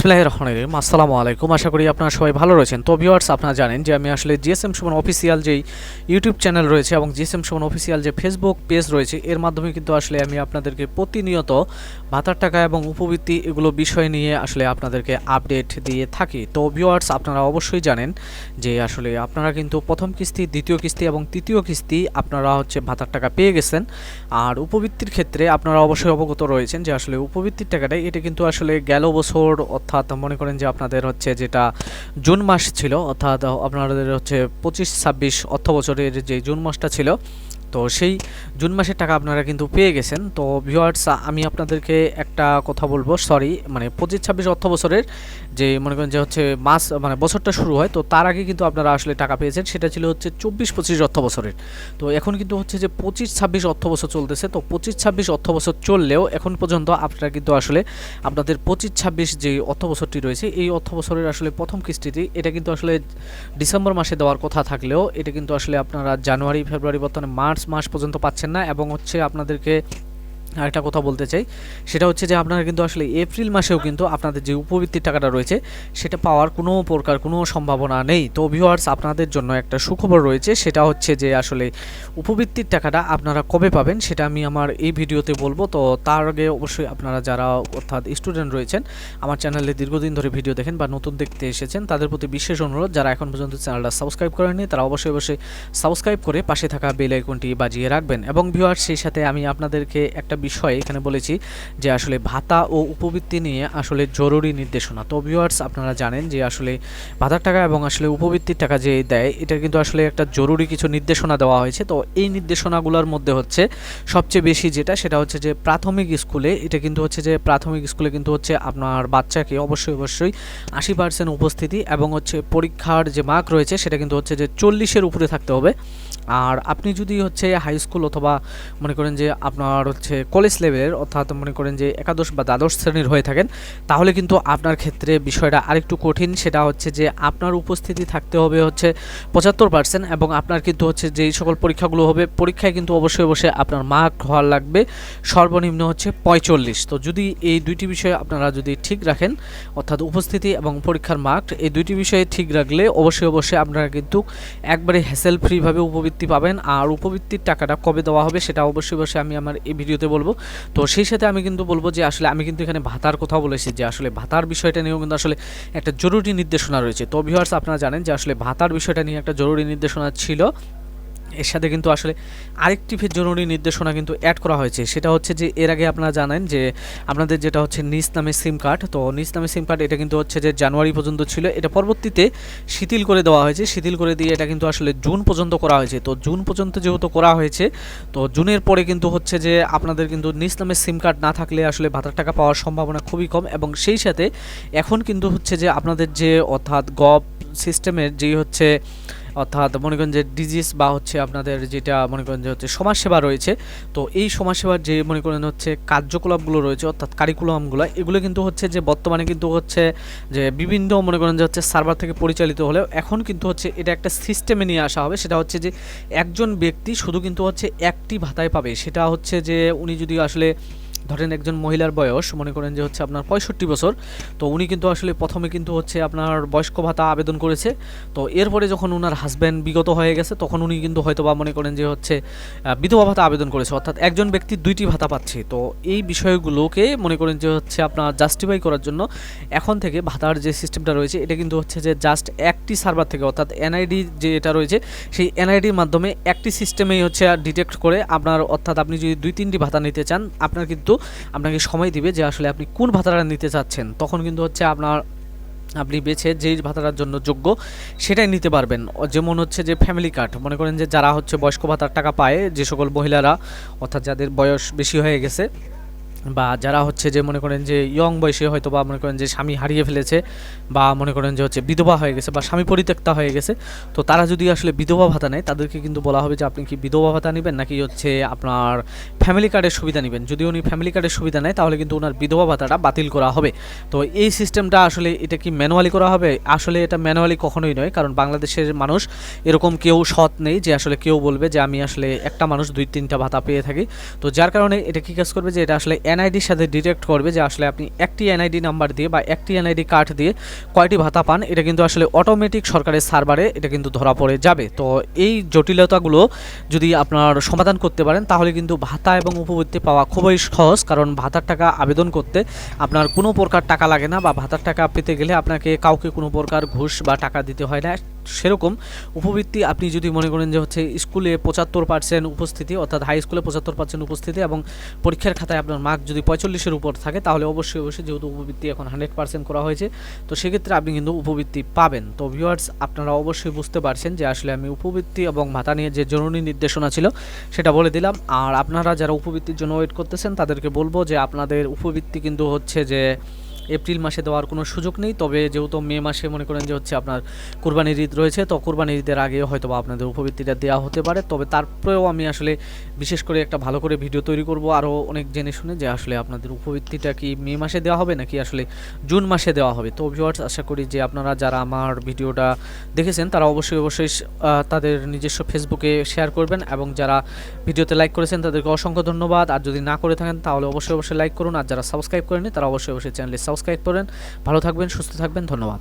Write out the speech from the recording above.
বিসমিল্লাহির রহমানির রহিম। আসসালামু আলাইকুম। আশা করি আপনারা সবাই ভালো রয়েছেন। তো ভিউয়ার্স, আপনারা জানেন যে আমি আসলে জিএসএম সুমন অফিসিয়াল যেই ইউটিউব চ্যানেল রয়েছে এবং জিএসএম সুমন অফিসিয়াল যে ফেসবুক পেজ রয়েছে এর মাধ্যমে কিন্তু আসলে আমি আপনাদেরকে প্রতিনিয়ত ভাতার টাকা এবং উপবৃত্তি এগুলো বিষয় নিয়ে আসলে আপনাদেরকে আপডেট দিয়ে থাকি। তো ভিউয়ার্স, আপনারা অবশ্যই জানেন যে আসলে আপনারা কিন্তু প্রথম কিস্তি, দ্বিতীয় কিস্তি এবং তৃতীয় কিস্তি আপনারা হচ্ছে ভাতার টাকা পেয়ে গেছেন। আর উপবৃত্তির ক্ষেত্রে আপনারা অবশ্যই অবগত রয়েছেন যে আসলে উপবৃত্তির টাকাটা এটা কিন্তু আসলে গেল বছর, অর্থাৎ মনে করেন যে আপনাদের হচ্ছে যেটা জুন মাস ছিল, অর্থাৎ আপনাদের হচ্ছে 25-26 অর্থ বছরের যে জুন মাসটা ছিল, তো সেই জুন মাসের টাকা আপনারা কিন্তু পেয়ে গেছেন। তো ভিউয়ার্স, আমি আপনাদেরকে একটা কথা বলবো, সরি মানে 25-26 অর্থ বছরের যে মনে করেন যে হচ্ছে মাস মানে বছরটা শুরু হয়, তো তার আগে কিন্তু আপনারা আসলে টাকা পেয়েছেন, সেটা ছিল হচ্ছে 24-25 অর্থ বছরের। তো এখন কিন্তু হচ্ছে যে 25-26 অর্থ বছর চলতেছে। তো 25-26 অর্থ বছর চললেও এখন পর্যন্ত আপনারা কিন্তু আসলে আপনাদের 25-26 যে অর্থ বছরটি রয়েছে এই অর্থ বছরের আসলে প্রথম কিস্তিটি এটা কিন্তু আসলে ডিসেম্বর মাসে দেওয়ার কথা থাকলেও এটা কিন্তু আসলে আপনারা জানুয়ারি, ফেব্রুয়ারি, বর্তমানে মার্চ মাস পর্যন্ত পাচ্ছেন না। এবং হচ্ছে আপনাদেরকে আরেকটা কথা বলতে চাই, সেটা হচ্ছে যে আপনারা কিন্তু আসলে এপ্রিল মাসেও কিন্তু আপনাদের যে উপবৃত্তির টাকাটা রয়েছে সেটা পাওয়ার কোনো প্রকার কোনো সম্ভাবনা নেই। তো ভিউয়ার্স, আপনাদের জন্য একটা সুখবর রয়েছে, সেটা হচ্ছে যে আসলে উপবৃত্তির টাকাটা আপনারা কবে পাবেন সেটা আমি আমার এই ভিডিওতে বলবো। তো তার আগে অবশ্যই আপনারা যারা অর্থাৎ স্টুডেন্ট রয়েছেন, আমার চ্যানেলে দীর্ঘদিন ধরে ভিডিও দেখেন বা নতুন দেখতে এসেছেন, তাদের প্রতি বিশেষ অনুরোধ, যারা এখন পর্যন্ত চ্যানেলটা সাবস্ক্রাইব করেননি তারা অবশ্যই সাবস্ক্রাইব করে পাশে থাকা বেল আইকনটি বাজিয়ে রাখবেন। এবং ভিউয়ার্স, সেই সাথে আমি আপনাদেরকে একটা বিষয় এখানে বলেছি যে আসলে ভাতা ও উপবৃত্তি নিয়ে আসলে জরুরি নির্দেশনা। তো ভিউয়ার্স, আপনারা জানেন যে আসলে ভাতার টাকা এবং আসলে উপবৃত্তির টাকা যে দেয় এটা কিন্তু আসলে একটা জরুরি কিছু নির্দেশনা দেওয়া হয়েছে। তো এই নির্দেশনাগুলোর মধ্যে হচ্ছে সবচেয়ে বেশি যেটা, সেটা হচ্ছে যে প্রাথমিক স্কুলে, এটা কিন্তু হচ্ছে যে প্রাথমিক স্কুলে কিন্তু হচ্ছে আপনার বাচ্চাকে অবশ্যই 80% উপস্থিতি এবং হচ্ছে পরীক্ষার যে মার্ক রয়েছে সেটা কিন্তু হচ্ছে যে 40-এর উপরে থাকতে হবে। আর আপনি যদি হচ্ছে হাই স্কুল অথবা মনে করেন যে আপনার হচ্ছে কলেজ লেভেলের, অর্থাৎ মনে করেন যে একাদশ বা দ্বাদশ শ্রেণীর হয়ে থাকেন, তাহলে কিন্তু আপনার ক্ষেত্রে বিষয়টা আরেকটু কঠিন। সেটা হচ্ছে যে আপনার উপস্থিতি থাকতে হবে হচ্ছে 75% এবং আপনার কিন্তু হচ্ছে যেই সকল পরীক্ষাগুলো হবে পরীক্ষায় কিন্তু অবশ্যই আপনার মার্ক হওয়ার লাগবে সর্বনিম্ন হচ্ছে 45। তো যদি এই দুইটি বিষয় আপনারা যদি ঠিক রাখেন, অর্থাৎ উপস্থিতি এবং পরীক্ষার মার্ক, এই দুইটি বিষয়ে ঠিক রাখলে অবশ্যই আপনারা কিন্তু একবারে হ্যাসেল ফ্রিভাবে উপবৃত্তি পাবেন। আর উপবৃত্তির টাকাটা কবে দেওয়া হবে সেটা অবশ্যই আমি আমার এই ভিডিওতে বলবো। তো সেই সাথে আমি কিন্তু বলবো যে আসলে আমি কিন্তু এখানে ভাতার কথা বলেছি, যে আসলে ভাতার বিষয়টা নিয়েও কিন্তু আসলে একটা জরুরি নির্দেশনা রয়েছে। তো ভিউয়ার্স, আপনারা জানেন যে আসলে ভাতার বিষয়টা নিয়ে একটা জরুরি নির্দেশনা ছিল, এর সাথে কিন্তু আসলে আরেকটি জরুরি নির্দেশনা কিন্তু অ্যাড করা হয়েছে। সেটা হচ্ছে যে এর আগে আপনারা জানেন যে আপনাদের যেটা হচ্ছে নিজ নামে সিম কার্ড, তো নিজ নামে সিম কার্ড এটা কিন্তু হচ্ছে যে জানুয়ারি পর্যন্ত ছিল, এটা পরবর্তীতে শিথিল করে দেওয়া হয়েছে। শিথিল করে দিয়ে এটা কিন্তু আসলে জুন পর্যন্ত করা হয়েছে। তো জুন পর্যন্ত যেহেতু করা হয়েছে, তো জুনের পরে কিন্তু হচ্ছে যে আপনাদের কিন্তু নিজ নামে সিম কার্ড না থাকলে আসলে ভাতার টাকা পাওয়ার সম্ভাবনা খুবই কম। এবং সেই সাথে এখন কিন্তু হচ্ছে যে আপনাদের যে অর্থাৎ গভ সিস্টেমের যেই হচ্ছে অর্থাৎ মনে করেন যে ডিজিস বা হচ্ছে আপনাদের যেটা মনে করেন যে হচ্ছে সমাজসেবা রয়েছে, তো এই সমাজসেবার যে মনে করেন হচ্ছে কার্যকলাপগুলো রয়েছে অর্থাৎ কারিকুলামগুলো, এগুলো কিন্তু হচ্ছে যে বর্তমানে কিন্তু হচ্ছে যে বিভিন্ন মনে করেন যে হচ্ছে সার্ভার থেকে পরিচালিত হলেও এখন কিন্তু হচ্ছে এটা একটা সিস্টেমে নিয়ে আসা হবে। সেটা হচ্ছে যে একজন ব্যক্তি শুধু কিন্তু হচ্ছে একটি ভাতায় পাবে। সেটা হচ্ছে যে উনি যদি আসলে ধরেন একজন মহিলার বয়স মনে করেন যে হচ্ছে আপনার 65 বছর, তো উনি কিন্তু আসলে প্রথমে কিন্তু হচ্ছে আপনার বয়স্ক ভাতা আবেদন করেছে। তো এরপরে যখন ওনার হাজব্যান্ড বিগত হয়ে গেছে তখন উনি কিন্তু হয়তো বা মনে করেন যে হচ্ছে বিধবা ভাতা আবেদন করেছে, অর্থাৎ একজন ব্যক্তি দুইটি ভাতা পাচ্ছে। তো এই বিষয়গুলোকে মনে করেন যে হচ্ছে আপনার জাস্টিফাই করার জন্য এখন থেকে ভাতার যে সিস্টেমটা রয়েছে এটা কিন্তু হচ্ছে যে জাস্ট একটি সার্ভার থেকে, অর্থাৎ এনআইডি যে এটা রয়েছে সেই এনআইডির মাধ্যমে একটি সিস্টেমেই হচ্ছে ডিটেক্ট করে আপনার, অর্থাৎ আপনি যদি 2-3টি ভাতা নিতে চান আপনার কিন্তু আপনাকে সময় দিবে যে আসলে আপনি কোন ভাতাটা নিতে চাচ্ছেন, তখন কিন্তু হচ্ছে আপনি বেছে যেই ভাতাটার জন্য যোগ্য সেটাই নিতে পারবেন। যেমন হচ্ছে যে ফ্যামিলি কার্ড, মনে করেন যে যারা হচ্ছে বয়স্ক ভাতার টাকা পায় যে সকল মহিলারা, অর্থাৎ যাদের বয়স বেশি হয়ে গেছে বা যারা হচ্ছে যে মনে করেন যে ইয়ং বয়সে হয়তো বা মনে করেন যে স্বামী হারিয়ে ফেলেছে বা মনে করেন যে হচ্ছে বিধবা হয়ে গেছে বা স্বামী পরিত্যক্তা হয়ে গেছে, তো তারা যদি আসলে বিধবা ভাতা নেয় তাদেরকে কিন্তু বলা হবে যে আপনি কি বিধবা ভাতা নেবেন নাকি হচ্ছে আপনার ফ্যামিলি কার্ডের সুবিধা নেবেন। যদি উনি ফ্যামিলি কার্ডের সুবিধা নেয় তাহলে কিন্তু ওনার বিধবা ভাতাটা বাতিল করা হবে। তো এই সিস্টেমটা আসলে এটা কি ম্যানুয়ালি করা হবে? আসলে এটা ম্যানুয়ালি কখনোই নয়, কারণ বাংলাদেশের মানুষ এরকম কেউ সৎ নেই যে আসলে কেউ বলবে যে আমি আসলে একটা মানুষ 2-3টা ভাতা পেয়ে থাকি। তো যার কারণে এটা কি কাজ করবে যে এটা আসলে এনআইডির সাথে ডিটেক্ট করবে যে আসলে আপনি একটি এনআইডি নাম্বার দিয়ে বা একটি এনআইডি কার্ড দিয়ে কয়টি ভাতা পান, এটা কিন্তু আসলে অটোমেটিক সরকারের সার্ভারে এটা কিন্তু ধরা পড়ে যাবে। তো এই জটিলতাগুলো যদি আপনার সমাধান করতে পারেন তাহলে কিন্তু ভাতা এবং উপবৃত্তি পাওয়া খুবই সহজ, কারণ ভাতার টাকা আবেদন করতে আপনার কোনো প্রকার টাকা লাগে না, বা ভাতার টাকা পেতে গেলে আপনাকে কাউকে কোনো প্রকার ঘুষ বা টাকা দিতে হয় না। সেরকম উপবৃত্তি আপনি যদি মনে করেন যে হচ্ছে স্কুলে 75% উপস্থিতি, অর্থাৎ হাই স্কুলে 75% উপস্থিতি এবং পরীক্ষার খাতায় আপনার মার্ক যদি 45-এর উপর থাকে, তাহলে অবশ্যই যেহেতু উপবৃত্তি এখন 100% করা হয়েছে, তো সেক্ষেত্রে আপনি কিন্তু উপবৃত্তি পাবেন। তো ভিউয়ার্স, আপনারা অবশ্যই বুঝতে পারছেন যে আসলে আমি উপবৃত্তি এবং ভাতা নিয়ে যে জরুরি নির্দেশনা ছিল সেটা বলে দিলাম। আর আপনারা যারা উপবৃত্তির জন্য ওয়েট করতেছেন তাদেরকে বলবো যে আপনাদের উপবৃত্তি কিন্তু হচ্ছে যে এপ্রিল মাসে দেওয়ার কোনো সুযোগ নেই, তবে যেহেতু মে মাসে মনে করেন যে হচ্ছে আপনার কুরবানির ঈদ রয়েছে, তো কুরবানির ঈদের আগে হয়তো বা আপনাদের উপবৃত্তিটা দেওয়া হতে পারে। তবে তারপরেও আমি আসলে বিশেষ করে একটা ভালো করে ভিডিও তৈরি করব আরও অনেক জেনে শুনে যে আসলে আপনাদের উপবৃত্তিটা কি মে মাসে দেওয়া হবে নাকি আসলে জুন মাসে দেওয়া হবে। তো ভিউয়ার্স, আশা করি যে আপনারা যারা আমার ভিডিওটা দেখেছেন তারা অবশ্যই তাদের নিজস্ব ফেসবুকে শেয়ার করবেন, এবং যারা ভিডিওতে লাইক করেছেন তাদেরকে অসংখ্য ধন্যবাদ। আর যদি না করে থাকেন তাহলে অবশ্যই লাইক করুন, আর যারা সাবস্ক্রাইব করেননি তারা অবশ্যই চ্যানেলে সাবস্ক্রাইব করেন। ভালো থাকবেন, সুস্থ থাকবেন, ধন্যবাদ।